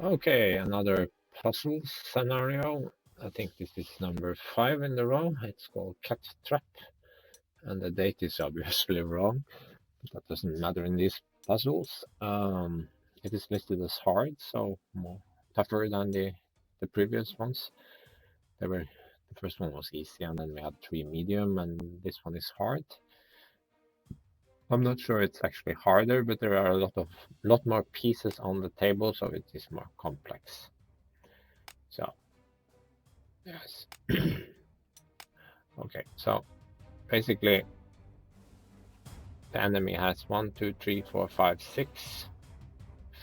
Okay, another puzzle scenario. I think this is number 5 in the row. It's called Cat Trap, and the date is obviously wrong, but that doesn't matter in these puzzles. It is listed as hard, so more tougher than the previous ones. The first one was easy, and then we had 3 medium, and this one is hard. I'm not sure it's actually harder, but there are a lot more pieces on the table, so it is more complex. So yes. Okay, so basically the enemy has 1, 2, 3, 4, 5, 6,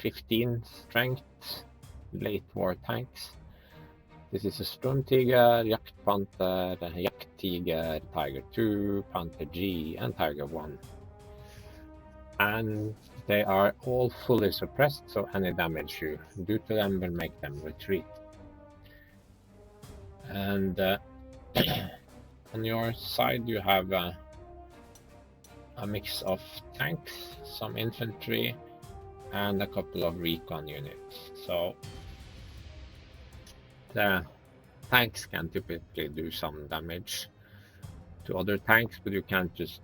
15 strength late war tanks. This is a Sturmtiger, Jagdpanther, Jagdtiger, Tiger 2, Panther G, and Tiger 1. And they are all fully suppressed, so any damage you do to them will make them retreat. And on your side you have a mix of tanks, some infantry, and a couple of recon units. So the tanks can typically do some damage to other tanks, but you can't just...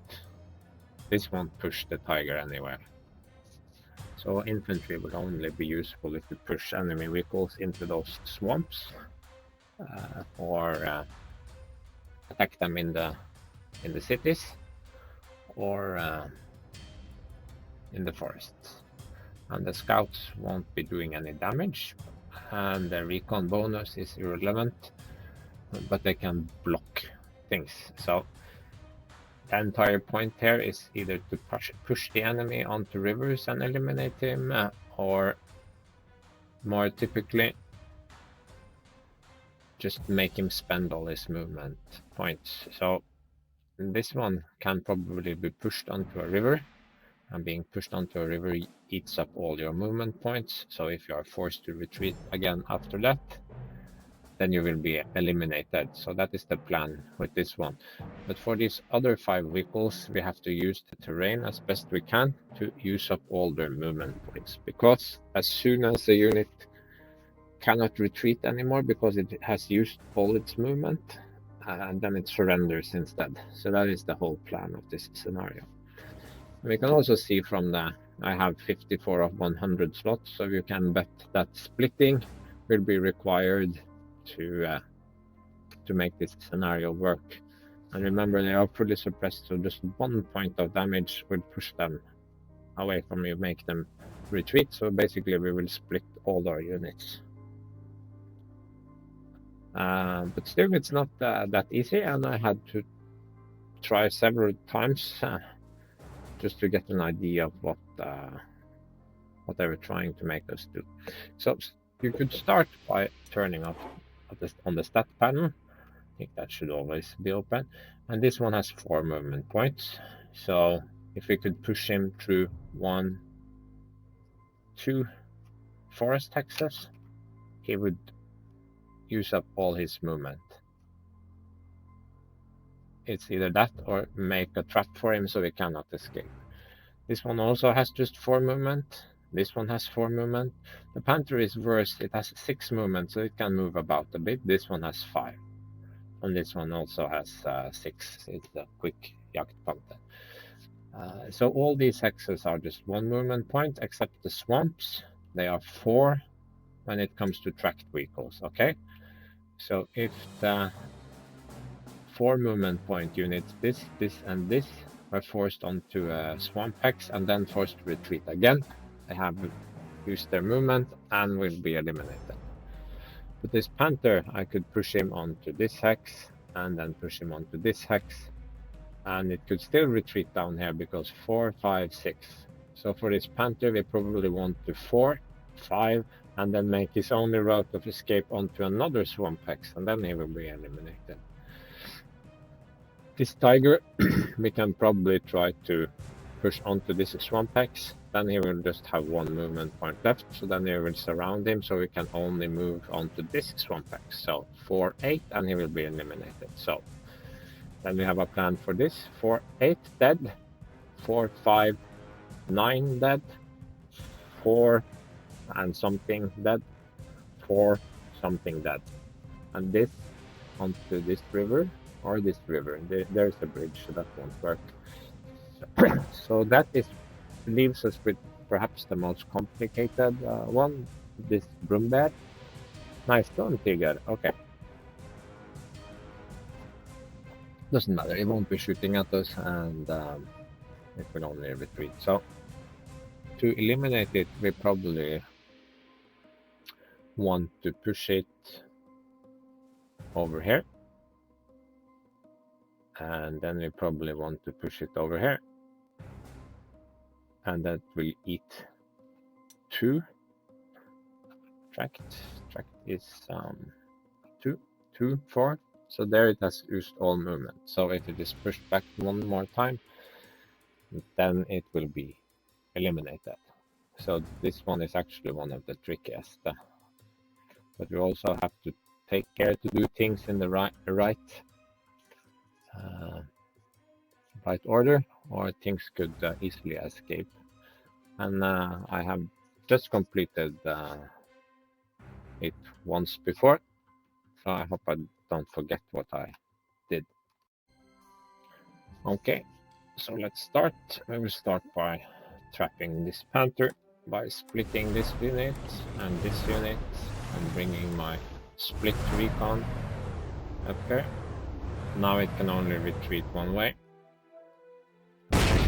This won't push the Tiger anywhere. So infantry will only be useful if you push enemy vehicles into those swamps, or attack them in the cities, or in the forests. And the scouts won't be doing any damage, and the recon bonus is irrelevant, but they can block things. So the entire point here is either to push the enemy onto rivers and eliminate him, or more typically just make him spend all his movement points. So this one can probably be pushed onto a river, and being pushed onto a river eats up all your movement points. So if you are forced to retreat again after that, then you will be eliminated. So that is the plan with this one. But for these other 5 vehicles, we have to use the terrain as best we can to use up all their movement points. Because as soon as the unit cannot retreat anymore because it has used all its movement, and then it surrenders instead. So that is the whole plan of this scenario. We can also see from I have 54 of 100 slots, so you can bet that splitting will be required to make this scenario work. And remember, they are fully suppressed, so just 1 point of damage will push them away from you, make them retreat. So basically we will split all our units. But still, it's not that easy, and I had to try several times just to get an idea of what they were trying to make us do. So you could start by turning off on the stat panel. I think that should always be open. And this one has 4 movement points. So if we could push him through 1, 2 forest hexes, he would use up all his movement. It's either that or make a trap for him so he cannot escape. This one also has just 4 movement. This one has 4 movement. The Panther is worse. It has 6 movement, so it can move about a bit. This one has 5. And this one also has 6. It's a quick Jagdpanther. So all these hexes are just 1 movement point, except the swamps. They are 4 when it comes to tracked vehicles, okay? So if the 4 movement point units, this, and this, are forced onto a swamp hex and then forced to retreat again, they have used their movement and will be eliminated. But this Panther, I could push him onto this hex and then push him onto this hex, and it could still retreat down here because 4, 5, 6. So for this Panther, we probably want to 4, 5, and then make his only route of escape onto another swamp hex, and then he will be eliminated. This Tiger, we can probably try to push onto this swamp hex. Then he will just have 1 movement point left, so then he will surround him, so we can only move onto this swamp hex. So 4, 8, and he will be eliminated. So then we have a plan for this. 4, 8 dead, 4, 5, 9 dead, 4 and something dead, for something dead. And this onto this river or this river. There's a bridge, so that won't work. So that leaves us with perhaps the most complicated one, this broom bear. Nice stone tiger. Okay. Doesn't matter, it won't be shooting at us, and it will only retreat. So to eliminate it, we probably want to push it over here, and then we probably want to push it over here, and that will eat 2. Tract is 2, 2, 4. So there it has used all movement. So if it is pushed back one more time, then it will be eliminated. So this one is actually one of the trickiest. But we also have to take care to do things in the right order, or things could easily escape. And I have just completed it once before, so I hope I don't forget what I did. Okay, so let's start. We will start by trapping this Panther by splitting this unit and this unit and bringing my split recon up here. Now it can only retreat one way.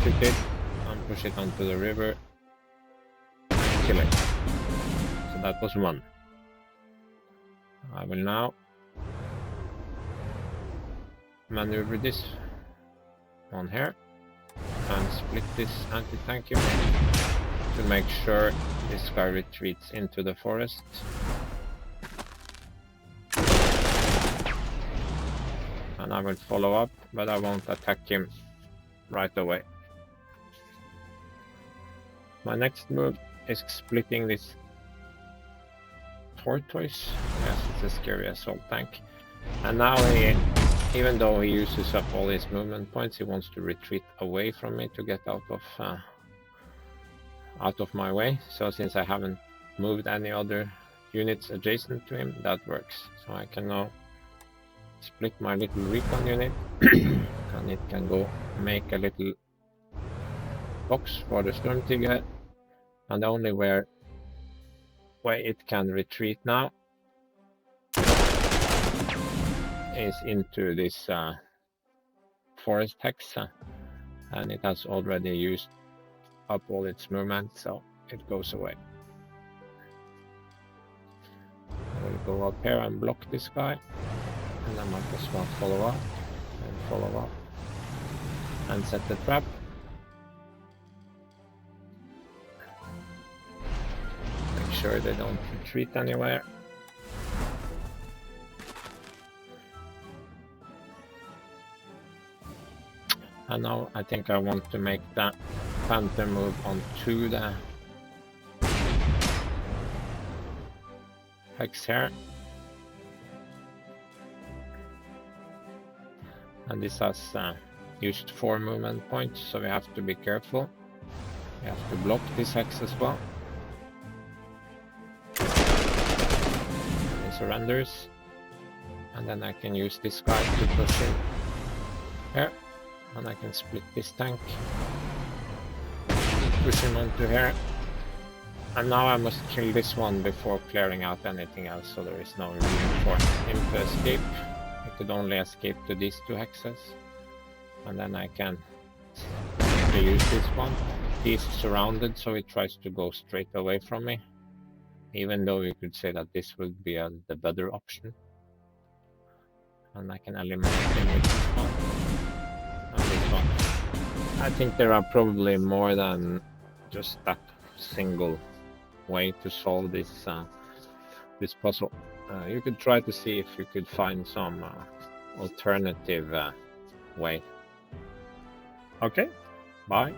Shoot it and push it onto the river and kill it. So that was 1. I will now maneuver this one here and split this anti-tank unit to make sure this guy retreats into the forest. And I will follow up, but I won't attack him right away. My next move is splitting this tortoise. Yes, it's a scary assault tank. And now even though he uses up all his movement points, he wants to retreat away from me to get out of my way. So since I haven't moved any other units adjacent to him, that works. So I can now split my little recon unit and it can go make a little box for the Storm Tiger, and the only way it can retreat now is into this forest hex, and it has already used up all its movement, so it goes away. I will go up here and block this guy, and I might as well follow up and set the trap. Make sure they don't retreat anywhere. And now I think I want to make that Panther move onto the hex here. And this has used 4 movement points, so we have to be careful. We have to block this hex as well. And he surrenders. And then I can use this guy to push in here. And I can split this tank. Push him onto here. And now I must kill this one before clearing out anything else, so there is no reason for him to escape. He could only escape to these 2 hexes. And then I can use this one. He's surrounded, so he tries to go straight away from me. Even though you could say that this would be the better option. And I can eliminate him with this one. And this one. I think there are probably more than just that single way to solve this this puzzle. You could try to see if you could find some alternative way. Okay, bye.